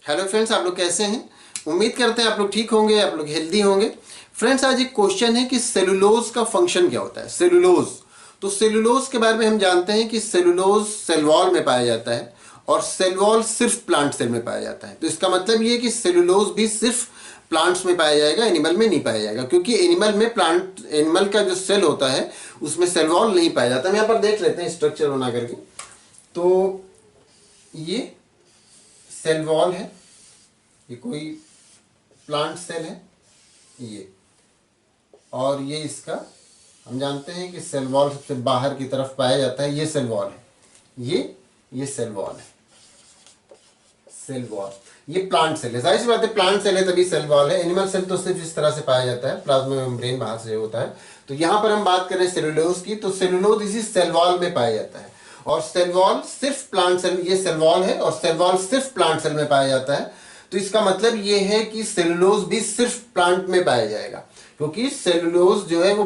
Hello friends, आप लोग कैसे हैं? उम्मीद करते हैं आप लोग ठीक होंगे, आप लोग हेल्दी होंगे। फ्रेंड्स, आज एक क्वेश्चन है कि सेलुलोज का फंक्शन क्या होता है। सेलुलोज, तो सेलुलोज के बारे में हम जानते हैं कि सेलुलोज सेल वॉल में पाया जाता है और सेल वॉल सिर्फ प्लांट सेल में पाया जाता है। तो इसका मतलब ये है कि सेलुलोज भी सिर्फ प्लांट्स में पाया जाएगा, एनिमल में नहीं पाया जाएगा, क्योंकि एनिमल का जो सेल होता है उसमें सेल वॉल नहीं पाया जाता। हम यहाँ पर देख लेते हैं स्ट्रक्चर बना करके। तो ये सेल वॉल है, ये कोई प्लांट सेल है ये, और ये इसका हम जानते हैं कि सेल वॉल सबसे बाहर की तरफ पाया जाता है। ये सेल वॉल है, ये सेल वॉल है, सेल वॉल। ये प्लांट सेल है, जाहिर सी बात है प्लांट सेल है तभी सेल वॉल है। एनिमल सेल तो सिर्फ इस तरह से पाया जाता है, प्लाज्मा मेम्ब्रेन बाहर से होता है। तो यहाँ पर हम बात करें सेलुलोज की, तो सेलुलोज इसी सेल वॉल में पाया जाता है और सेल वॉल सिर्फ प्लांट सेल, ये सेल वॉल है और सेल वॉल सिर्फ प्लांट सेल में पाया जाता है। तो इसका मतलब ये है कि सेलुलोज भी सिर्फ प्लांट में पाया जाएगा, क्योंकि सेलुलोज जो है वो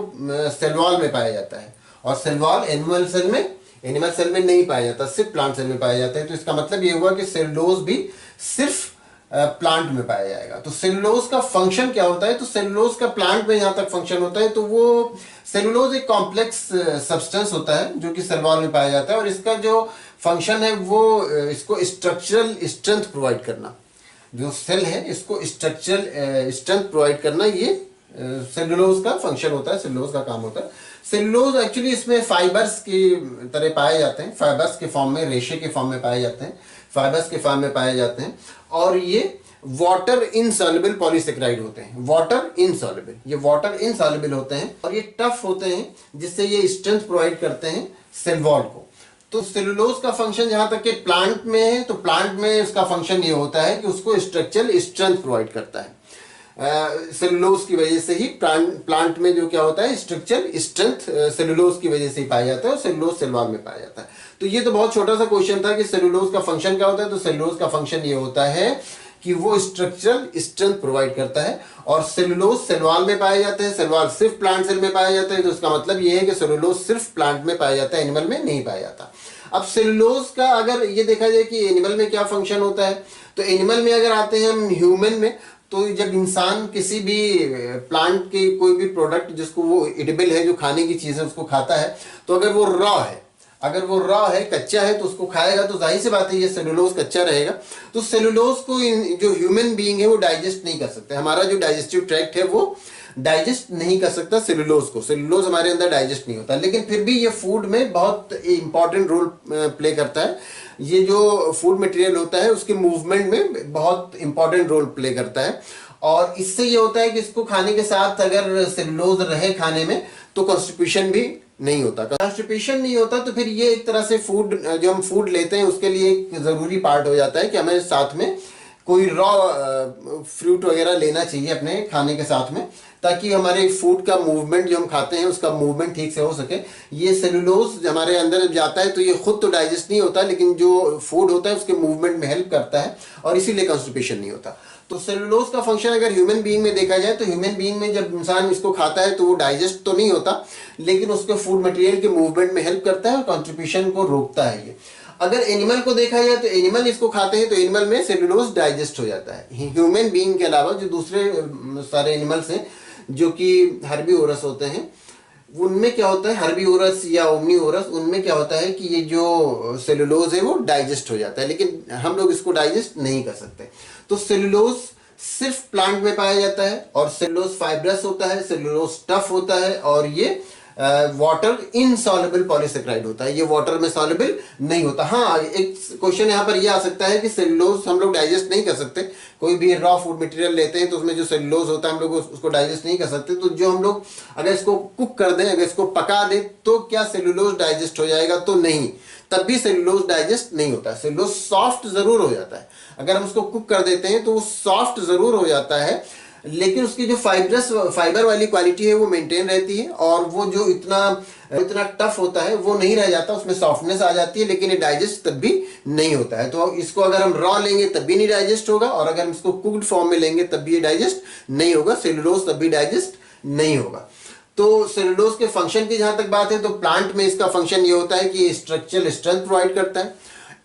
सेल वॉल में पाया जाता है और सेल वॉल एनिमल सेल में नहीं पाया जाता, सिर्फ प्लांट सेल में पाया जाता है। तो इसका मतलब ये हुआ कि सेलुलोज भी सिर्फ प्लांट में पाया जाएगा। तो सेलुलोज का फंक्शन क्या होता है? तो सेलुलोज का प्लांट में जहां तक फंक्शन होता है, तो वो सेलुलोज एक कॉम्प्लेक्स सब्सटेंस होता है जो कि सेल वॉल में पाया जाता है और इसका जो फंक्शन है वो इसको स्ट्रक्चरल स्ट्रेंथ प्रोवाइड करना। जो सेल है इसको स्ट्रक्चरल स्ट्रेंथ प्रोवाइड करना, ये सेलुलोज का फंक्शन होता है, सेलुलोज का काम होता है। सेलुलोज एक्चुअली इसमें फाइबर्स की तरह पाए जाते हैं, फाइबर्स के फॉर्म में, रेशे के फॉर्म में पाए जाते हैं, फाइबर्स के फॉर्म में पाए जाते हैं और ये वाटर इनसॉल्युबल पॉलीसेकेराइड होते हैं। वाटर इनसॉल्युबल, ये वाटर इनसॉल्युबल होते हैं और ये टफ होते हैं, जिससे ये स्ट्रेंथ प्रोवाइड करते हैं सेल वॉल को। तो सेलुलोज का फंक्शन जहां तक कि प्लांट में है, तो प्लांट में उसका फंक्शन ये होता है कि उसको स्ट्रक्चरल स्ट्रेंथ प्रोवाइड करता है। सेलुलोज की वजह से ही प्लांट में जो क्या होता है, स्ट्रक्चरल स्ट्रेंथ सेलुलोज की वजह से ही पाया जाता है और सेलुलोज सेल वॉल में पाया जाता है। तो ये तो बहुत छोटा सा क्वेश्चन था कि सेलुलोज का फंक्शन क्या होता है। तो सेलुलोज का फंक्शन ये होता है कि वो स्ट्रक्चरल स्ट्रेंथ प्रोवाइड करता है और सेलुलोज सेल वॉल में पाए जाते हैं, सेल वॉल सिर्फ प्लांट सेल में पाया जाता है। तो इसका मतलब ये है कि सेलुलोज सिर्फ प्लांट में पाया जाता है, एनिमल में नहीं पाया जाता। अब सेलुलोज का अगर ये देखा जाए कि एनिमल में क्या फंक्शन होता है, तो एनिमल में अगर आते हैं हम ह्यूमन में, तो जब इंसान किसी भी प्लांट के कोई भी प्रोडक्ट जिसको वो एडिबल है, जो खाने की चीज़ है, उसको खाता है, तो अगर वो रॉ है, कच्चा है, तो उसको खाएगा, तो जाहिर सी बात है ये सेलुलोज कच्चा रहेगा। तो सेलुलोज को जो ह्यूमन बीइंग है वो डाइजेस्ट नहीं कर सकते। हमारा जो डाइजेस्टिव ट्रैक्ट है वो डाइजेस्ट नहीं कर सकता सेलुलोज को, सेलुलोज हमारे अंदर डाइजेस्ट नहीं होता। लेकिन फिर भी ये फूड में बहुत इंपॉर्टेंट रोल प्ले करता है। ये जो फूड मटेरियल होता है उसके मूवमेंट में बहुत इंपॉर्टेंट रोल प्ले करता है और इससे ये होता है कि इसको खाने के साथ अगर सेलुलोज रहे खाने में, तो कॉन्स्टिपेशन भी नहीं होता। कॉन्स्टिपेशन नहीं होता तो फिर ये एक तरह से फूड, जो हम फूड लेते हैं उसके लिए एक ज़रूरी पार्ट हो जाता है कि हमें साथ में कोई रॉ फ्रूट वगैरह लेना चाहिए अपने खाने के साथ में, ताकि हमारे फूड का मूवमेंट जो हम खाते हैं उसका मूवमेंट ठीक से हो सके। ये सेलुलोज हमारे अंदर जाता है तो ये खुद तो डाइजेस्ट नहीं होता, लेकिन जो फूड होता है उसके मूवमेंट में हेल्प करता है और इसीलिए कॉन्स्टिपेशन नहीं होता। तो सेलुलोज का फंक्शन अगर ह्यूमन बीइंग में देखा जाए, तो ह्यूमन बीइंग में जब इंसान इसको खाता है तो वो डाइजेस्ट तो नहीं होता, लेकिन उसके फूड मटेरियल के मूवमेंट में हेल्प करता है और कॉन्स्टिपेशन को रोकता है ये। अगर एनिमल को देखा जाए तो एनिमल इसको खाते हैं तो एनिमल में सेलुलोज डाइजेस्ट हो जाता है। ह्यूमन बीइंग के अलावा जो दूसरे सारे एनिमल्स हैं जो कि हर्बीवोरस होते हैं, उनमें क्या होता है, हर्बीवोरस या ओमनीवोरस, उनमें क्या होता है कि ये जो सेलुलोज है वो डाइजेस्ट हो जाता है, लेकिन हम लोग इसको डाइजेस्ट नहीं कर सकते। तो सेलुलोज सिर्फ प्लांट में पाया जाता है और सेलुलोज फाइब्रस होता है, सेलुलोज टफ होता है और ये वाटर इनसॉल्युबल पॉलीसेकेराइड होता है, ये वाटर में सॉल्युबल नहीं होता। हाँ, एक क्वेश्चन यहाँ पर यह आ सकता है कि सेलुलोज हम लोग डाइजेस्ट नहीं कर सकते। कोई भी रॉ फूड मटेरियल लेते हैं तो उसमें जो सेलुलोज होता है हम लोग उसको डाइजेस्ट नहीं कर सकते। तो जो हम लोग अगर इसको कुक कर दें, अगर इसको पका दें, तो क्या सेलुलोज डाइजेस्ट हो जाएगा? तो नहीं, तब भी सेलुलोज डाइजेस्ट नहीं होता। सेलुलोज सॉफ्ट जरूर हो जाता है, अगर हम उसको कुक कर देते हैं तो वो सॉफ्ट जरूर हो जाता है, लेकिन उसकी जो फाइबर वाली क्वालिटी है वो मेंटेन रहती है और वो जो इतना टफ होता है वो नहीं रह जाता, उसमें सॉफ्टनेस आ जाती है, लेकिन ये डाइजेस्ट तब भी नहीं होता है। तो इसको अगर हम रॉ लेंगे तब भी नहीं डाइजेस्ट होगा और अगर हम इसको कुक्ड फॉर्म में लेंगे तब भी ये डाइजेस्ट नहीं होगा, सेलुलोज तब भी डाइजेस्ट नहीं होगा। तो सेलुलोज के फंक्शन की जहां तक बात है, तो प्लांट में इसका फंक्शन ये होता है कि स्ट्रक्चरल स्ट्रेंथ प्रोवाइड करता है।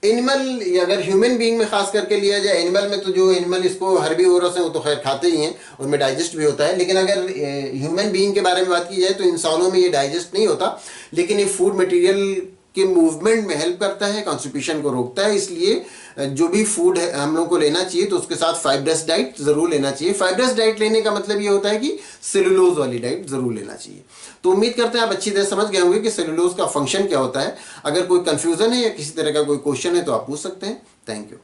एनिमल, अगर ह्यूमन बीइंग में खास करके लिया जाए, एनिमल में तो जो एनिमल इसको हर्बीवोरस है वो तो खैर खाते ही हैं, उनमें डाइजेस्ट भी होता है, लेकिन अगर ह्यूमन बीइंग के बारे में बात की जाए तो इंसानों में ये डाइजेस्ट नहीं होता, लेकिन ये फूड मटेरियल के मूवमेंट में हेल्प करता है, कॉन्स्टिपेशन को रोकता है। इसलिए जो भी फूड है हम लोग को लेना चाहिए तो उसके साथ फाइब्रस डाइट जरूर लेना चाहिए। फाइब्रस डाइट लेने का मतलब ये होता है कि सेलुलोज वाली डाइट जरूर लेना चाहिए। तो उम्मीद करते हैं आप अच्छी तरह समझ गए होंगे कि सेलुलोज का फंक्शन क्या होता है। अगर कोई कंफ्यूजन है या किसी तरह का कोई क्वेश्चन है तो आप पूछ सकते हैं। Thank you.